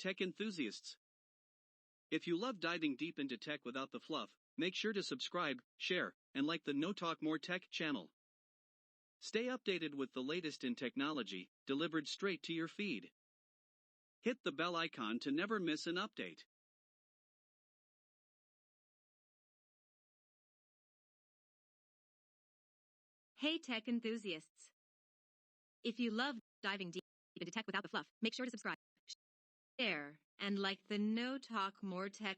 tech enthusiasts. If you love diving deep into tech without the fluff, make sure to subscribe, share, and like the No Talk More Tech channel. Stay updated with the latest in technology, delivered straight to your feed. Hit the bell icon to never miss an update. Hey tech enthusiasts! If you love diving deep into tech without the fluff, make sure to subscribe, share, and like the No Talk More Tech